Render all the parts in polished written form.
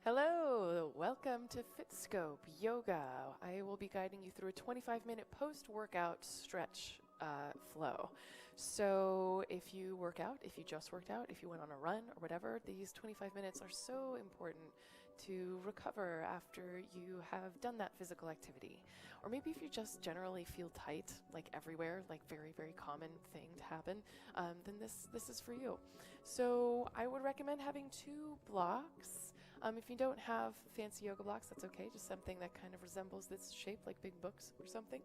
Hello, welcome to FitScope Yoga. I will be guiding you through a 25-minute post-workout stretch flow. So if you work out, if you just worked out, if you went on a run or whatever, these 25 minutes are so important to recover after you have done that physical activity. Or maybe if you just generally feel tight, like everywhere, like very, very common thing to happen, then this is for you. So I would recommend having 2 blocks. If you don't have fancy yoga blocks, that's okay, just something that kind of resembles this shape, like big books or something.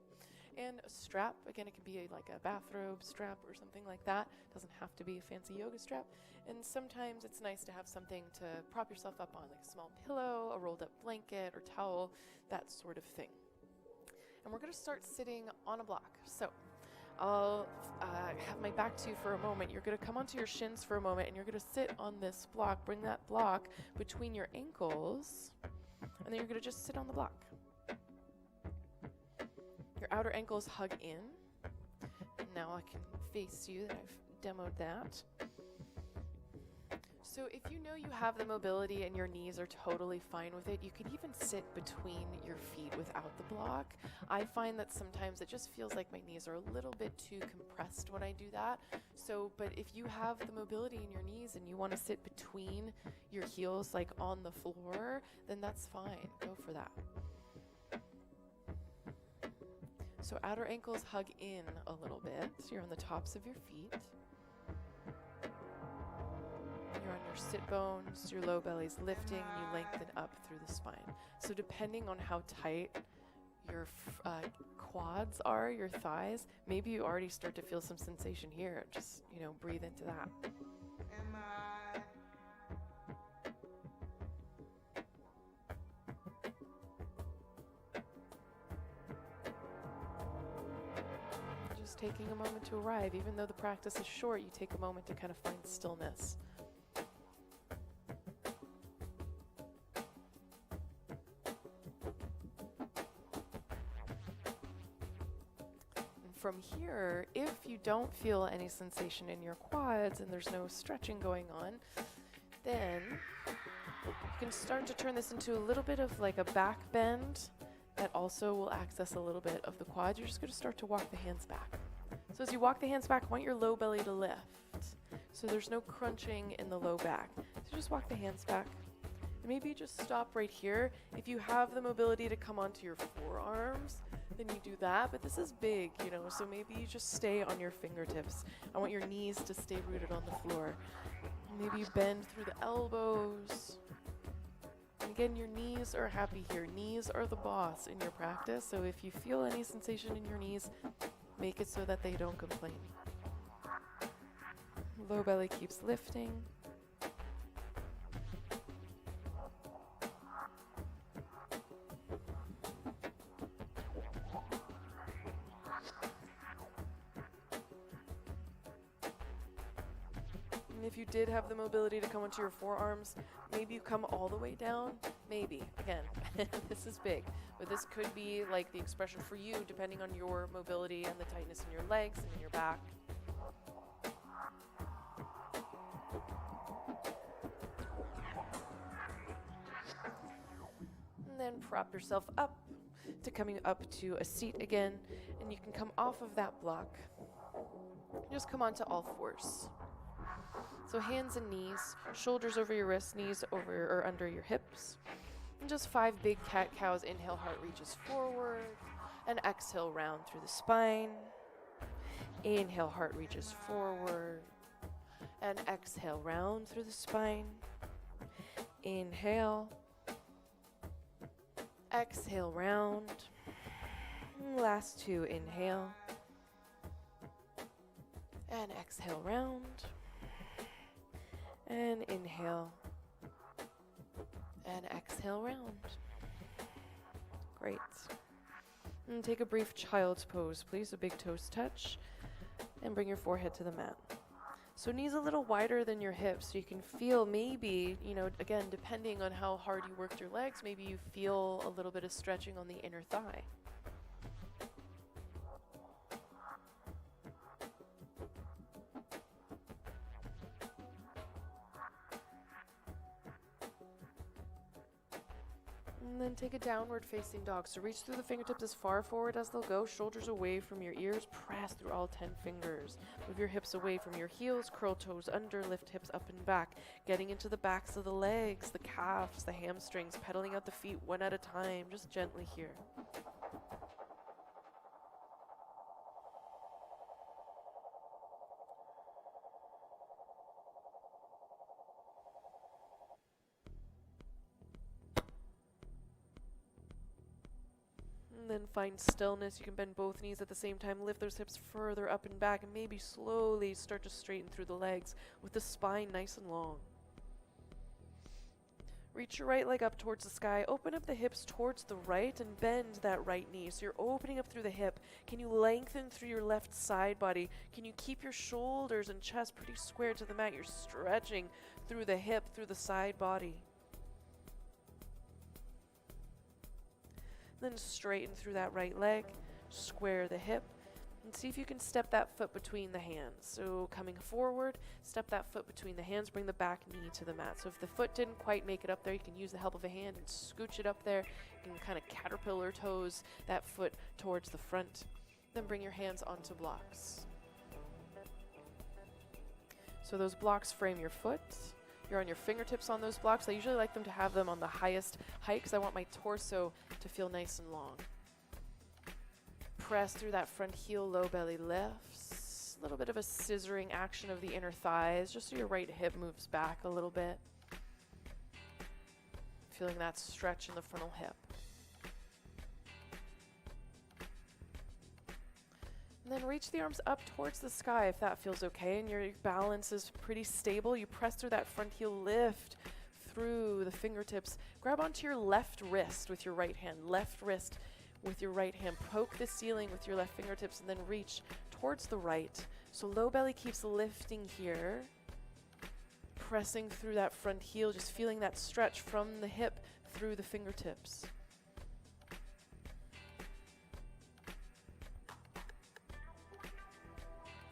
And a strap, again, it can be like a bathrobe strap or something like that. It doesn't have to be a fancy yoga strap. And sometimes it's nice to have something to prop yourself up on, like a small pillow, a rolled up blanket or towel, that sort of thing. And we're going to start sitting on a block. So I'll have my back to you for a moment. You're going to come onto your shins for a moment, and you're going to sit on this block. Bring that block between your ankles, and then you're going to just sit on the block. Your outer ankles hug in. And now I can face you. I've demoed that. So if you know you have the mobility and your knees are totally fine with it, you could even sit between your feet without the block. I find that sometimes it just feels like my knees are a little bit too compressed when I do that. But if you have the mobility in your knees and you want to sit between your heels, like on the floor, then that's fine. Go for that. So outer ankles hug in a little bit. You're on the tops of your feet. You're on your sit bones, your low belly's lifting, you lengthen up through the spine. So depending on how tight your quads are, your thighs, maybe you already start to feel some sensation here. Just, breathe into that. Just taking a moment to arrive. Even though the practice is short, you take a moment to kind of find stillness. From here, if you don't feel any sensation in your quads and there's no stretching going on, then you can start to turn this into a little bit of like a back bend that also will access a little bit of the quads. You're just going to start to walk the hands back. So as you walk the hands back, I want your low belly to lift. So there's no crunching in the low back. So just walk the hands back. And maybe just stop right here. If you have the mobility to come onto your forearms, then you do that, but this is big, so maybe you just stay on your fingertips. I want your knees to stay rooted on the floor. Maybe you bend through the elbows. And again, your knees are happy here. Knees are the boss in your practice, so if you feel any sensation in your knees, make it so that they don't complain. Low belly keeps lifting. If you did have the mobility to come onto your forearms, maybe you come all the way down. Maybe. Again, this is big. But this could be like the expression for you, depending on your mobility and the tightness in your legs and in your back. And then prop yourself up to coming up to a seat again. And you can come off of that block. Just come onto all fours. So hands and knees, shoulders over your wrists, knees over or under your hips. And just 5 big cat-cows. Inhale, heart reaches forward. And exhale, round through the spine. Inhale, heart reaches forward. And exhale, round through the spine. Inhale. Exhale, round. Last 2, inhale. And exhale, round. And inhale. And exhale, round. Great. And take a brief child's pose, please. The big toes touch. And bring your forehead to the mat. So knees a little wider than your hips, so you can feel maybe, again, depending on how hard you worked your legs, maybe you feel a little bit of stretching on the inner thigh. And then take a downward facing dog. So reach through the fingertips as far forward as they'll go. Shoulders away from your ears. Press through all 10 fingers. Move your hips away from your heels. Curl toes under. Lift hips up and back. Getting into the backs of the legs, the calves, the hamstrings. Pedaling out the feet one at a time. Just gently here. And then find stillness. You can bend both knees at the same time. Lift those hips further up and back, and maybe slowly start to straighten through the legs with the spine nice and long. Reach your right leg up towards the sky. Open up the hips towards the right and bend that right knee. So you're opening up through the hip. Can you lengthen through your left side body? Can you keep your shoulders and chest pretty square to the mat? You're stretching through the hip, through the side body. Then straighten through that right leg, square the hip, and see if you can step that foot between the hands. So coming forward, step that foot between the hands, bring the back knee to the mat. So if the foot didn't quite make it up there, you can use the help of a hand and scooch it up there. You can kind of caterpillar toes that foot towards the front. Then bring your hands onto blocks. So those blocks frame your foot. You're on your fingertips on those blocks. I usually like them to have them on the highest height because I want my torso to feel nice and long. Press through that front heel, low belly lifts. A little bit of a scissoring action of the inner thighs, just so your right hip moves back a little bit. Feeling that stretch in the frontal hip. And then reach the arms up towards the sky if that feels okay and your balance is pretty stable. You press through that front heel, lift through the fingertips. Grab onto your left wrist with your right hand. Left wrist with your right hand. Poke the ceiling with your left fingertips and then reach towards the right. So low belly keeps lifting here. Pressing through that front heel, just feeling that stretch from the hip through the fingertips.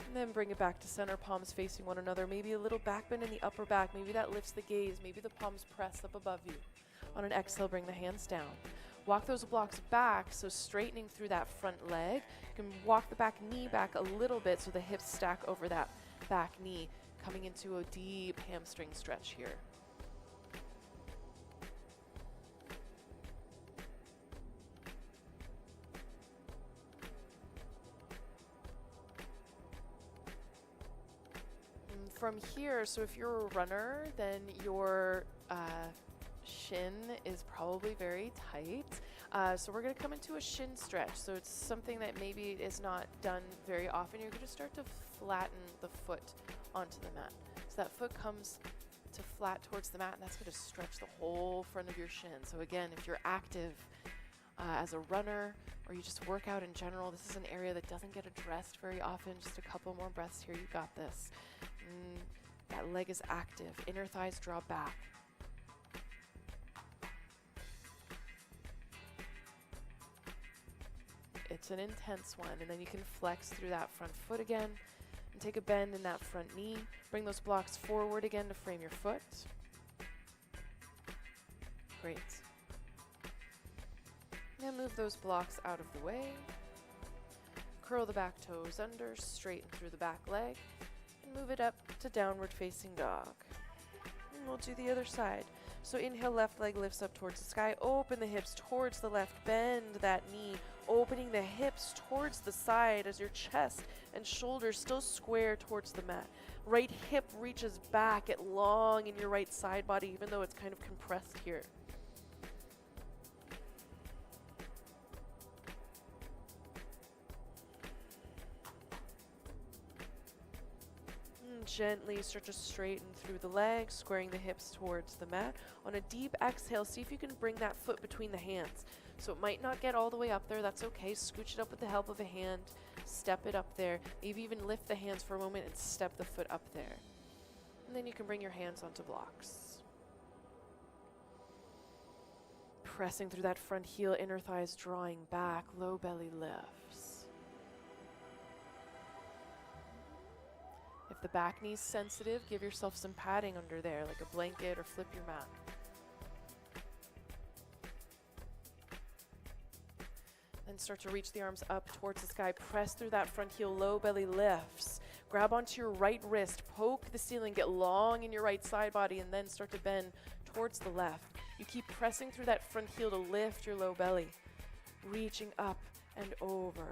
And then bring it back to center, palms facing one another. Maybe a little back bend in the upper back. Maybe that lifts the gaze. Maybe the palms press up above you. On an exhale, bring the hands down. Walk those blocks back, so straightening through that front leg. You can walk the back knee back a little bit so the hips stack over that back knee, coming into a deep hamstring stretch here. From here, so if you're a runner, then your shin is probably very tight. So we're going to come into a shin stretch. So it's something that maybe is not done very often. You're going to start to flatten the foot onto the mat. So that foot comes to flat towards the mat, and that's going to stretch the whole front of your shin. So again, if you're active as a runner, or you just work out in general, this is an area that doesn't get addressed very often. Just a couple more breaths here. You got this. That leg is active. Inner thighs draw back. It's an intense one. And then you can flex through that front foot again and take a bend in that front knee. Bring those blocks forward again to frame your foot. Great. And move those blocks out of the way. Curl the back toes under, straighten through the back leg. Move it up to downward facing dog. And we'll do the other side. So inhale, left leg lifts up towards the sky. Open the hips towards the left. Bend that knee. Opening the hips towards the side as your chest and shoulders still square towards the mat. Right hip reaches back at long in your right side body, even though it's kind of compressed here. Gently start to straighten through the legs, squaring the hips towards the mat. On a deep exhale, see if you can bring that foot between the hands. So it might not get all the way up there, that's okay. Scooch it up with the help of a hand, step it up there. Maybe even lift the hands for a moment and step the foot up there. And then you can bring your hands onto blocks. Pressing through that front heel, inner thighs drawing back, low belly lifts. If the back knee's sensitive, give yourself some padding under there, like a blanket, or flip your mat. and start to reach the arms up towards the sky. Press through that front heel, low belly lifts. Grab onto your right wrist, poke the ceiling, get long in your right side body, and then start to bend towards the left. You keep pressing through that front heel to lift your low belly, reaching up and over.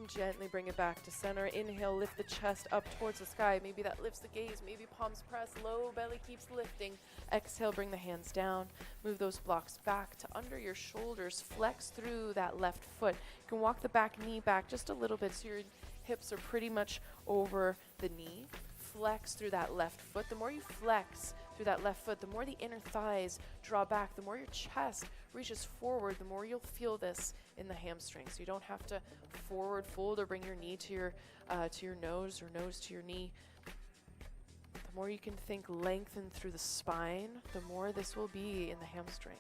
Gently bring it back to center. Inhale, lift the chest up towards the sky. Maybe that lifts the gaze. Maybe palms press. Low belly keeps lifting. Exhale, bring the hands down. Move those blocks back to under your shoulders. Flex through that left foot. You can walk the back knee back just a little bit so your hips are pretty much over the knee. Flex through that left foot. The more you flex through that left foot, the more the inner thighs draw back, the more your chest reaches forward, the more you'll feel this in the hamstrings. So you don't have to forward fold or bring your knee to your nose or nose to your knee. The more you can think lengthen through the spine, the more this will be in the hamstring.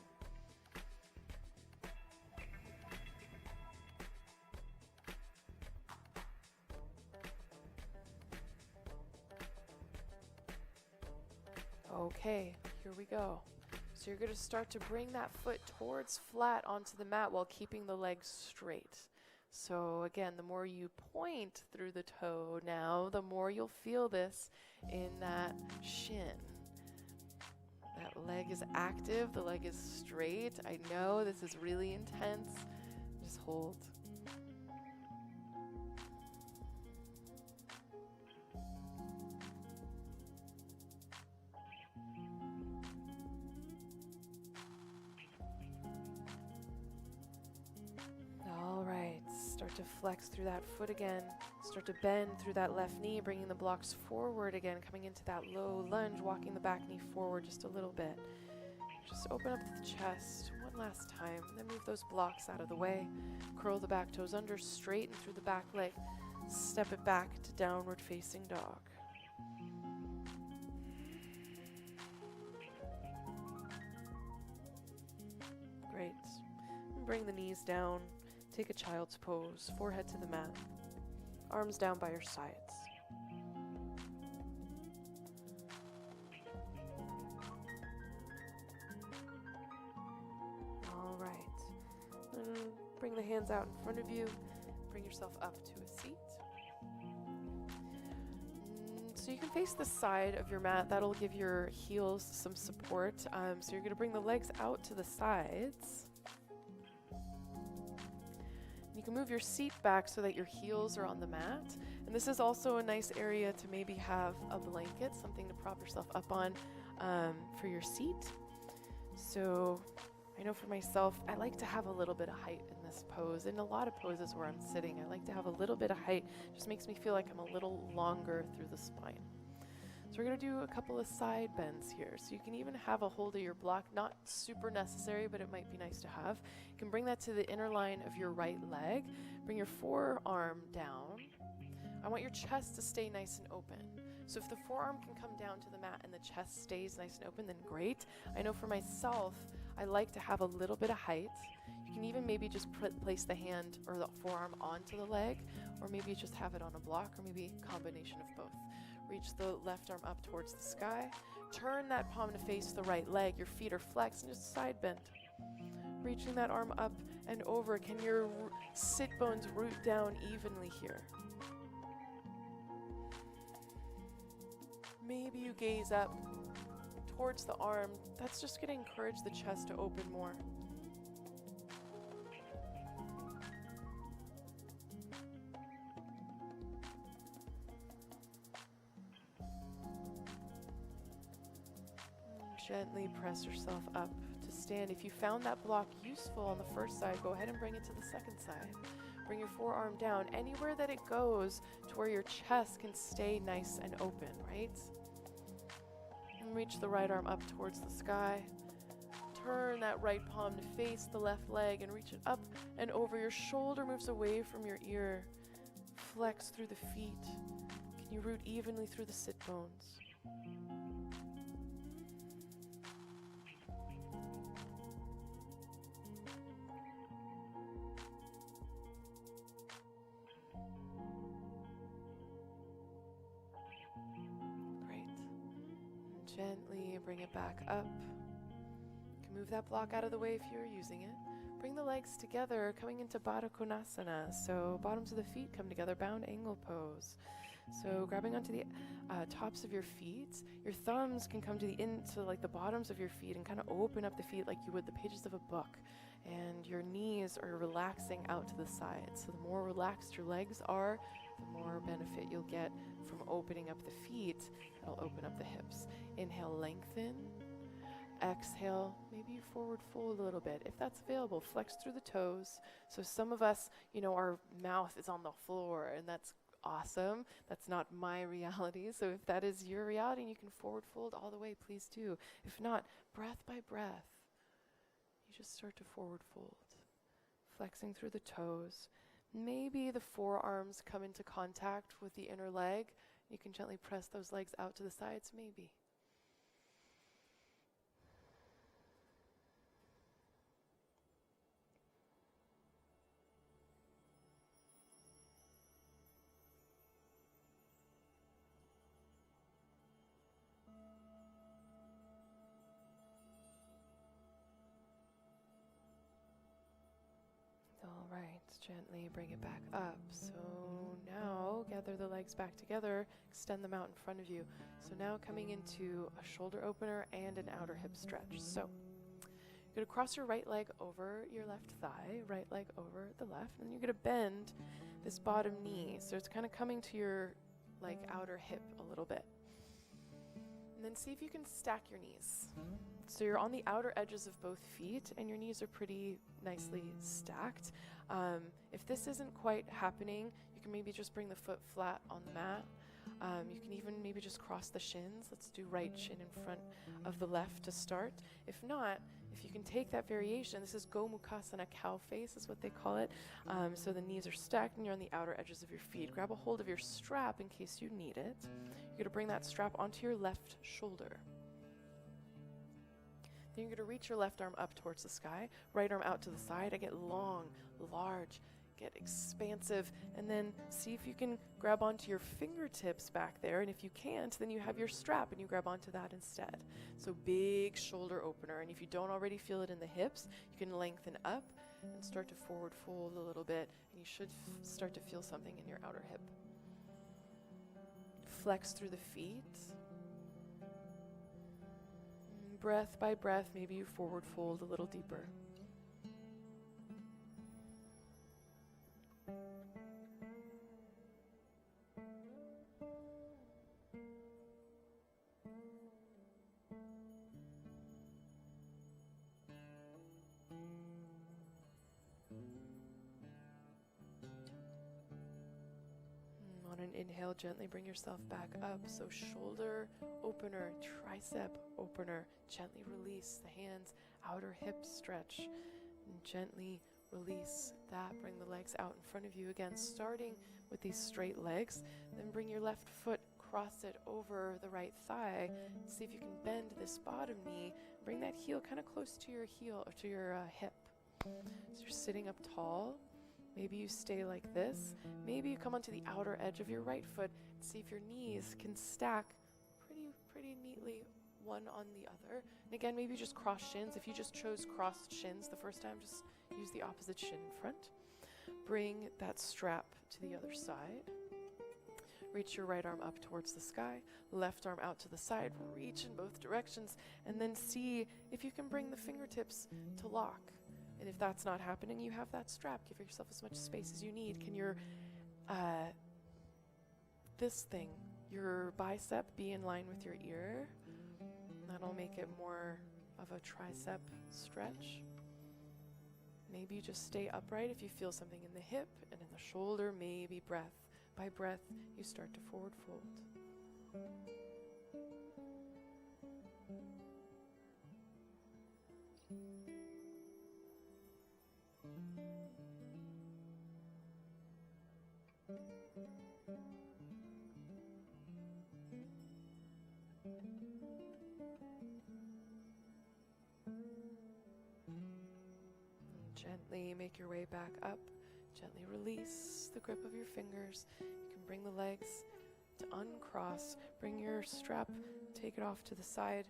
Okay, here we go. So you're going to start to bring that foot towards flat onto the mat while keeping the legs straight. So again, the more you point through the toe now, the more you'll feel this in that shin. That leg is active, the leg is straight. I know this is really intense. Just hold. To flex through that foot again. Start to bend through that left knee, bringing the blocks forward again, coming into that low lunge, walking the back knee forward just a little bit. Just open up the chest one last time, and then move those blocks out of the way. Curl the back toes under, straighten through the back leg. Step it back to downward facing dog. Great. And bring the knees down. Take a child's pose, forehead to the mat, arms down by your sides. All right. And bring the hands out in front of you. Bring yourself up to a seat. So you can face the side of your mat. That'll give your heels some support. So you're going to bring the legs out to the sides. You can move your seat back so that your heels are on the mat. And this is also a nice area to maybe have a blanket, something to prop yourself up on for your seat. So I know for myself, I like to have a little bit of height in this pose. In a lot of poses where I'm sitting, I like to have a little bit of height. Just makes me feel like I'm a little longer through the spine. So we're going to do a couple of side bends here. So you can even have a hold of your block, not super necessary, but it might be nice to have. You can bring that to the inner line of your right leg. Bring your forearm down. I want your chest to stay nice and open. So if the forearm can come down to the mat and the chest stays nice and open, then great. I know for myself, I like to have a little bit of height. You can even maybe just place the hand or the forearm onto the leg, or maybe just have it on a block, or maybe a combination of both. Reach the left arm up towards the sky. Turn that palm to face the right leg. Your feet are flexed and just side bend. Reaching that arm up and over. Can your sit bones root down evenly here? Maybe you gaze up towards the arm. That's just going to encourage the chest to open more. Gently press yourself up to stand. If you found that block useful on the first side, go ahead and bring it to the second side. Bring your forearm down anywhere that it goes to where your chest can stay nice and open, right? And reach the right arm up towards the sky. Turn that right palm to face the left leg and reach it up and over. Your shoulder moves away from your ear. Flex through the feet. Can you root evenly through the sit bones? Gently bring it back up. You can move that block out of the way if you're using it. Bring the legs together, coming into Baddha Konasana. So bottoms of the feet come together, bound angle pose. So grabbing onto the tops of your feet, your thumbs can come to like the bottoms of your feet and kind of open up the feet like you would the pages of a book. And your knees are relaxing out to the side. So the more relaxed your legs are, the more benefit you'll get from opening up the feet. It'll open up the hips. Inhale, lengthen. Exhale, maybe you forward fold a little bit. If that's available, flex through the toes. So some of us, our mouth is on the floor, and that's awesome. That's not my reality. So if that is your reality and you can forward fold all the way, please do. If not, breath by breath, you just start to forward fold. Flexing through the toes. Maybe the forearms come into contact with the inner leg. You can gently press those legs out to the sides, maybe. All right, gently bring it back up. So now gather the legs back together, extend them out in front of you. So now coming into a shoulder opener and an outer hip stretch. So you're going to cross your right leg over your left thigh, right leg over the left, and you're going to bend this bottom knee. So it's kind of coming to your outer hip a little bit. And then see if you can stack your knees. So you're on the outer edges of both feet and your knees are pretty nicely stacked. If this isn't quite happening, you can maybe just bring the foot flat on the mat. You can even maybe just cross the shins. Let's do right shin in front of the left to start. If not, if you can take that variation, this is Gomukhasana, cow face is what they call it. So the knees are stacked and you're on the outer edges of your feet. Grab a hold of your strap in case you need it. You're going to bring that strap onto your left shoulder. Then you're going to reach your left arm up towards the sky, right arm out to the side. I get long, large, get expansive, and then see if you can grab onto your fingertips back there, and if you can't, then you have your strap and you grab onto that instead. So big shoulder opener, and if you don't already feel it in the hips, you can lengthen up and start to forward fold a little bit, and you should start to feel something in your outer hip. Flex through the feet. Breath by breath, maybe you forward fold a little deeper. On an inhale, gently bring yourself back up. So shoulder opener, tricep opener. Gently release the hands, outer hip stretch. And gently release that. Bring the legs out in front of you again, starting with these straight legs. Then bring your left foot, cross it over the right thigh. See if you can bend this bottom knee. Bring that heel kind of close to your heel, or to your hip. So you're sitting up tall. Maybe you stay like this. Maybe you come onto the outer edge of your right foot and see if your knees can stack pretty neatly one on the other. And again, maybe just cross shins. If you just chose crossed shins the first time, just use the opposite shin in front. Bring that strap to the other side. Reach your right arm up towards the sky, left arm out to the side. Reach in both directions, and then see if you can bring the fingertips to lock. And if that's not happening, you have that strap. Give yourself as much space as you need. Can your, your bicep be in line with your ear? That'll make it more of a tricep stretch. Maybe you just stay upright if you feel something in the hip and in the shoulder. Maybe breath by breath, you start to forward fold. Gently make your way back up. Gently release the grip of your fingers. You can bring the legs to uncross. Bring your strap, take it off to the side.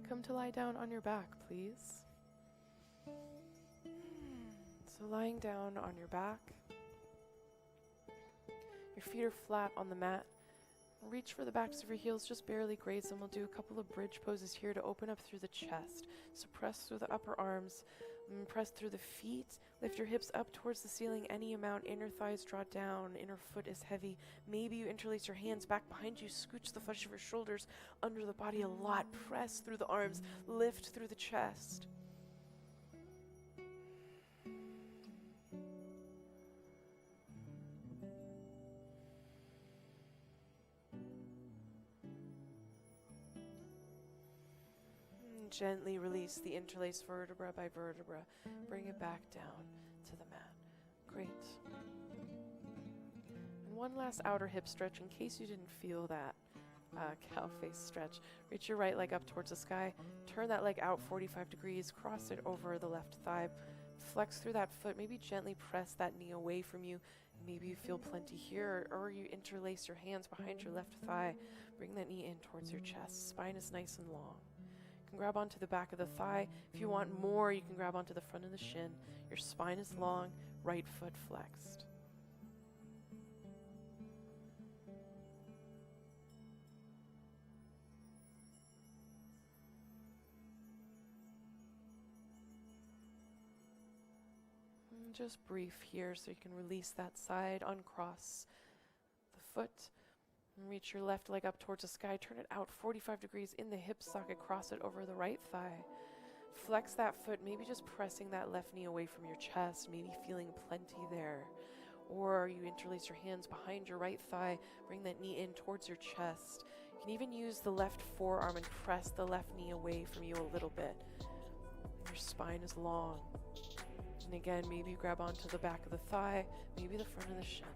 Come to lie down on your back, please. So lying down on your back, your feet are flat on the mat. Reach for the backs of your heels, just barely graze them. We'll do a couple of bridge poses here to open up through the chest. So press through the upper arms, press through the feet. Lift your hips up towards the ceiling any amount. Inner thighs draw down, inner foot is heavy. Maybe you interlace your hands back behind you, scooch the flesh of your shoulders under the body a lot. Press through the arms, lift through the chest. Gently release the interlace vertebra by vertebra. Bring it back down to the mat. Great. And one last outer hip stretch in case you didn't feel that cow face stretch. Reach your right leg up towards the sky. Turn that leg out 45 degrees. Cross it over the left thigh. Flex through that foot. Maybe gently press that knee away from you. Maybe you feel plenty here, or you interlace your hands behind your left thigh. Bring that knee in towards your chest. Spine is nice and long. Grab onto the back of the thigh. If you want more, you can grab onto the front of the shin. Your spine is long, right foot flexed. And just brief here so you can release that side, uncross the foot. And reach your left leg up towards the sky. Turn it out 45 degrees in the hip socket. Cross it over the right thigh. Flex that foot, maybe just pressing that left knee away from your chest, maybe feeling plenty there. Or you interlace your hands behind your right thigh. Bring that knee in towards your chest. You can even use the left forearm and press the left knee away from you a little bit. Your spine is long. And again, maybe you grab onto the back of the thigh, maybe the front of the shin.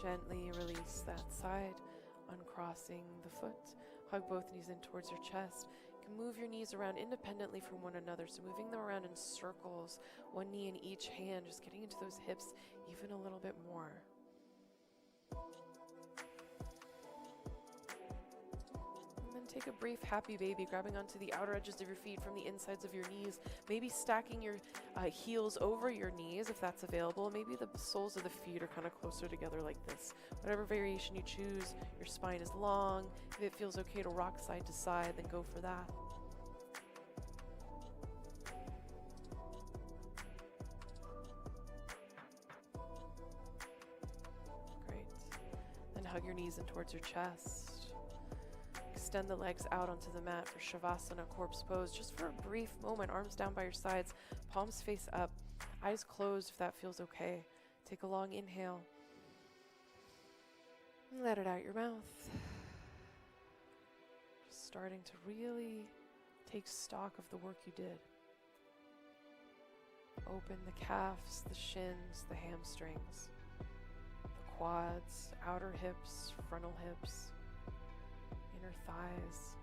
Gently release that side, uncrossing the foot. Hug both knees in towards your chest. You can move your knees around independently from one another, so moving them around in circles, one knee in each hand, just getting into those hips even a little bit more. Take a brief happy baby, grabbing onto the outer edges of your feet from the insides of your knees, maybe stacking your heels over your knees if that's available. Maybe the soles of the feet are kind of closer together like this. Whatever variation you choose, your spine is long. If it feels okay to rock side to side, then go for that. Great. Then hug your knees in towards your chest. Extend the legs out onto the mat for Shavasana, corpse pose, just for a brief moment. Arms down by your sides, palms face up, eyes closed if that feels okay. Take a long inhale. And let it out your mouth. Just starting to really take stock of the work you did. Open the calves, the shins, the hamstrings, the quads, outer hips, frontal hips, inner thighs,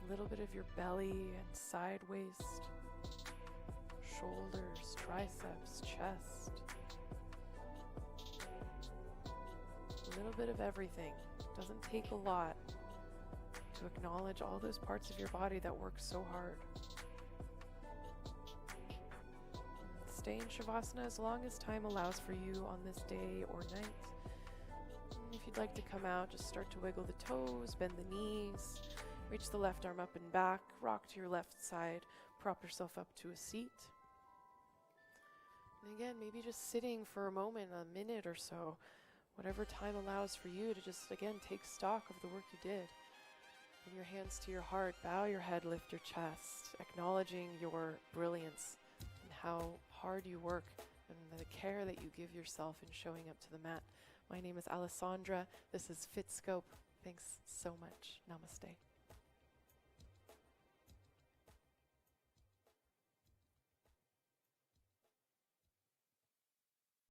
a little bit of your belly and side waist, shoulders, triceps, chest, a little bit of everything. Doesn't take a lot to acknowledge all those parts of your body that work so hard. Stay in Shavasana as long as time allows for you on this day or night. If you'd like to come out, just start to wiggle the toes, bend the knees, reach the left arm up and back, rock to your left side, prop yourself up to a seat. And again, maybe just sitting for a moment, a minute or so, whatever time allows for you to just, again, take stock of the work you did. Bring your hands to your heart, bow your head, lift your chest, acknowledging your brilliance and how hard you work and the care that you give yourself in showing up to the mat. My name is Alessandra. This is FitScope. Thanks so much. Namaste.